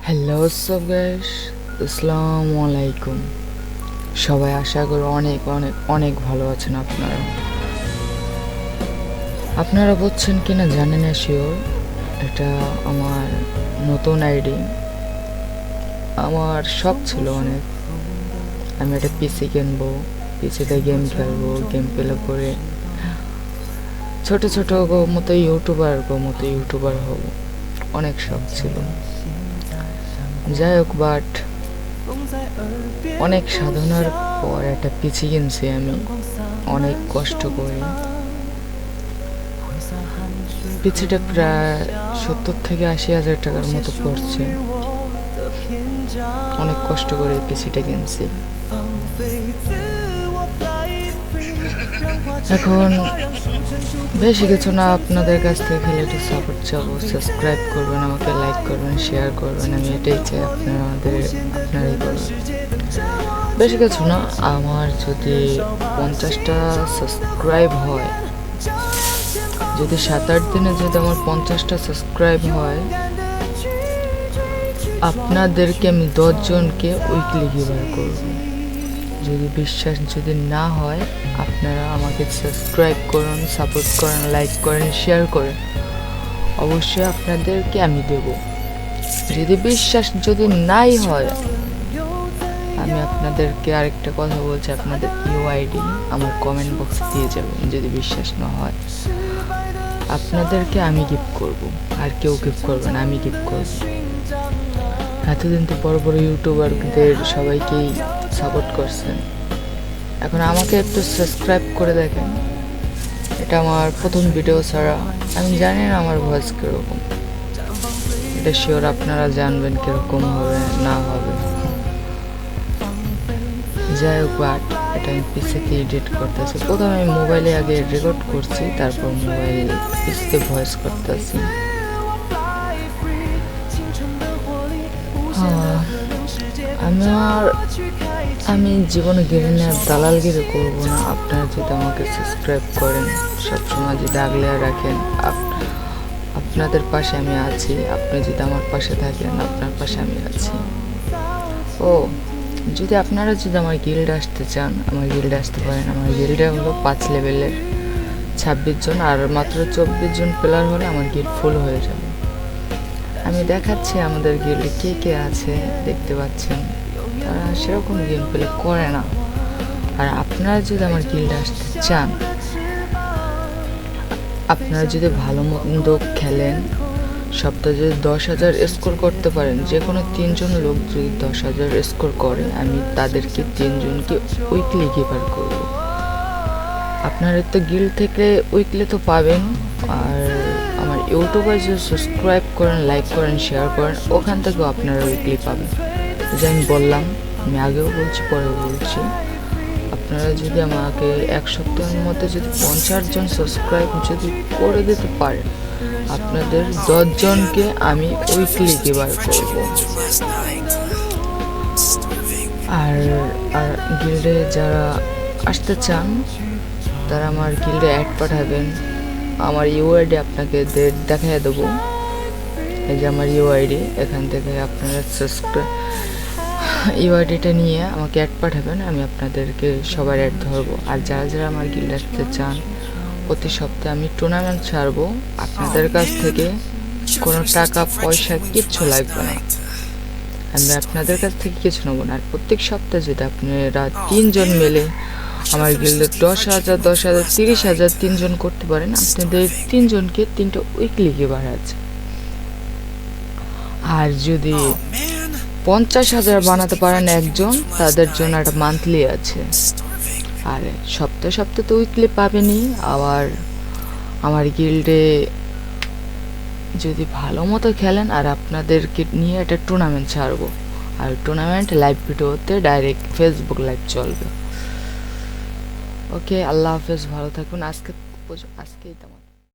Hello সব guys, আসসালামু আলাইকুম। সবাই আশা করি অনেক অনেক অনেক ভালো আছেন। আপনারা বুঝছেন কিনা জানি না শিওর। এটা আমার নতুন আইডি। আমার শখ ছিল অনেক, আমি একটা পিসি কিনবো, পিসিতে গেম খেলবো, গেম প্লে করে ছোট ছোট মতো ইউটিউবার হব, অনেক শখ ছিল। যাই হোক, বাট অনেক সাধনার পর একটা পিসি কিনছি আমি, অনেক কষ্ট করে। পিসিটা প্রায় 70,000 থেকে 80,000 টাকার মতো পড়ছে। অনেক কষ্ট করে পিসিটা কিনছি। এখন বেশি কিছু না, আপনাদের কাছ থেকে খেলে একটু সাপোর্ট চাবো। সাবস্ক্রাইব করবেন, আমাকে লাইক করবেন, শেয়ার করবেন, আমি এটাই চাই। আপনারাই করবেন। বেশি কিছু না, আমার যদি 50টা সাবস্ক্রাইব হয়, যদি 7-8 দিনে যদি আমার 50টা সাবস্ক্রাইব হয়, আপনাদেরকে আমি 10 জনকে উইকলি গিভার করব। যদি বিশ্বাস যদি না হয়, আপনারা আমাকে সাবস্ক্রাইব করুন, সাপোর্ট করেন, লাইক করেন, শেয়ার করেন, অবশ্যই আপনাদেরকে আমি দেব। যদি বিশ্বাস যদি নাই হয়, আমি আপনাদেরকে আরেকটা কথা বলছি, আপনাদের ইউআইডি আমার কমেন্ট বক্সে দিয়ে যাবেন। যদি বিশ্বাস না হয়, আপনাদেরকে আমি গিফট করব, আর কেউ গিফট করবে না, আমি গিফট করব। এতদিন তো বড় বড় ইউটিউবারদের সবাইকেই সাপোর্ট করছেন, এখন আমাকে একটু সাবস্ক্রাইব করে দেখেন। এটা আমার প্রথম ভিডিও ছাড়া, আমি জানি না আমার ভয়েস কীরকম, এটা শিওর আপনারা জানবেন কীরকম হবে না হবে। যাই হোক, বাট এটা আমি পিসিতে এডিট করতেছি। প্রথমে আমি মোবাইলে আগে রেকর্ড করছি, তারপর পিসিতে ভয়েস করতেছি। আমি জীবনে দালালগিরি করবো না। আপনারা যদি আমাকে সাবস্ক্রাইব করেন, সবসময় যদি আগলে রাখেন, আপনাদের পাশে আমি আছি। আপনি যদি আমার পাশে থাকেন, আপনার পাশে আমি আছি। যদি আপনারা যদি আমার গিল্ডে আসতে চান, আমার গিল্ডে আসতে পারেন। আমার গিল্ডে হলো 5 লেভেলের 26 জন, আর মাত্র 24 জন প্লেয়ার হলে আমার গিল্ড ফুল হয়ে যাবে। আমি দেখাচ্ছি আমাদের গিল্ডে কে কে আছে, দেখতে পাচ্ছেন। তারা সেরকম গেম প্লে করে না। আর আপনারা যদি আমার গিল্ডে আসতে চান, আপনারা যদি ভালো মন্দ খেলেন, সপ্তাহে যদি 10,000 স্কোর করতে পারেন, যে কোনো 3 জন লোক যদি 10,000 স্কোর করে, আমি তাদেরকে 3 জনকে উইকলি গিভার করব। আপনারা তো গিল্ড থেকে উইকলি তো পাবেন, আর আমার ইউটিউবে যদি সাবস্ক্রাইব করেন, লাইক করেন, শেয়ার করেন, ওখান থেকেও আপনারা উইকলি পাবেন। যে আমি বললাম, আমি আগেও বলছি, পরেও বলছি, আপনারা যদি আমাকে 1 সপ্তাহের মধ্যে যদি 50 জন সাবস্ক্রাইব যদি করে দিতে পারেন, আপনাদের 10 জনকে আমি উইকলি গিভার করব। আর গিল্ডে যারা আসতে চান, তারা আমার গিল্ডে অ্যাড পাঠাবেন। আমার ইউআইডি আপনাকে দেখাই দেবো। এই যে আমার ইউআইডি, এখান থেকে আপনারা ইউআইডিটা নিয়ে আমাকে অ্যাড পাঠাবেন, আমি আপনাদেরকে সবার অ্যাড ধরবো। আর যারা যারা আমার গিল্ডে আসতে চান, প্রতি সপ্তাহে আমি টুর্নামেন্ট ছাড়বো। আপনাদের কাছ থেকে কোনো টাকা পয়সা কিচ্ছু লাগবে না, আমি আপনাদের কাছ থেকে কিছু নেবো না। আর প্রত্যেক সপ্তাহে যদি আপনারা 3 জন মিলে আমার গিল্ডে 10,000, 30,000 3 জন করতে পারেন, আপনাদের 3 জনকে 3টা উইকলি গিভার আছে। আর যদি 50,000 বানাতে পারেন একজন, তাদের জন্য একটা মান্থলি আছে। আর সপ্তাহে তো উইকলি পাবেনই। আবার আমার গিল্ডে যদি ভালো মতো খেলেন, আর আপনাদেরকে নিয়ে একটা টুর্নামেন্ট ছাড়বো। আর টুর্নামেন্ট লাইভ ভিডিওতে ডাইরেক্ট ফেসবুক লাইভ চলবে। ওকে, আল্লাহ হাফেজ, ভালো থাকুন। আজকেই